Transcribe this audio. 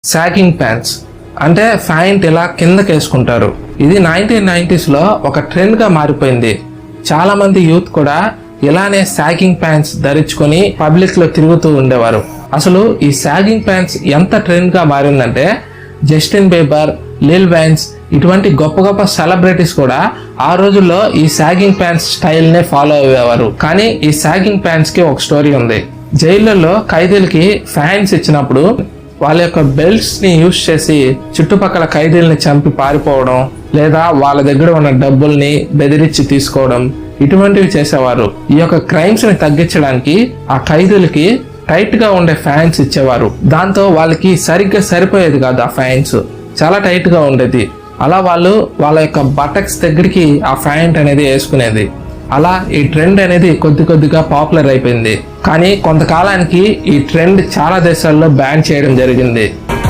Sagging pants అంటే pant ఇలా కిందకి వేసుకుంటారు. ఇది 1990s లో ఒక ట్రెండ్ గా మారిపోయింది. చాలా మంది యూత్ కూడా ఇలానే సాగింగ్ ప్యాంట్స్ ధరించుకొని పబ్లిక్ లో తిరుగుతూ ఉండేవారు. అసలు ఈ సాగింగ్ ప్యాంట్స్ ఎంత ట్రెండ్ గా మారిందంటే జస్టిన్ బీబర్, లిల్ వైన్స్ ఇటువంటి గొప్ప గొప్ప సెలబ్రిటీస్ కూడా ఆ రోజుల్లో ఈ సాగింగ్ ప్యాంట్స్ స్టైల్ నే ఫాలో అయ్యేవారు. కానీ ఈ సాగింగ్ ప్యాంట్స్ కి ఒక స్టోరీ ఉంది. జైళ్లలో ఖైదీలకి ఫ్యాన్స్ ఇచ్చినప్పుడు వాళ్ళ యొక్క బెల్ట్స్ ని యూజ్ చేసి చుట్టుపక్కల ఖైదీల్ని చంపి పారిపోవడం, లేదా వాళ్ళ దగ్గర ఉన్న డబ్బుల్ని బెదిరించి తీసుకోవడం ఇటువంటివి చేసేవారు. ఈ యొక్క క్రైమ్స్ ని తగ్గించడానికి ఆ ఖైదీలకి టైట్ గా ఉండే ఫ్యాన్స్ ఇచ్చేవారు. దాంతో వాళ్ళకి సరిగ్గా సరిపోయేది కాదు, ఆ ఫ్యాన్స్ చాలా టైట్ గా ఉండేది. అలా వాళ్ళు వాళ్ళ యొక్క బటక్స్ దగ్గరికి ఆ ఫ్యాంట్ అనేది వేసుకునేది. అలా ఈ ట్రెండ్ అనేది కొద్ది కొద్దిగా పాపులర్ అయిపోయింది. కానీ కొంతకాలానికి ఈ ట్రెండ్ చాలా దేశాల్లో బ్యాన్ చేయడం జరిగింది.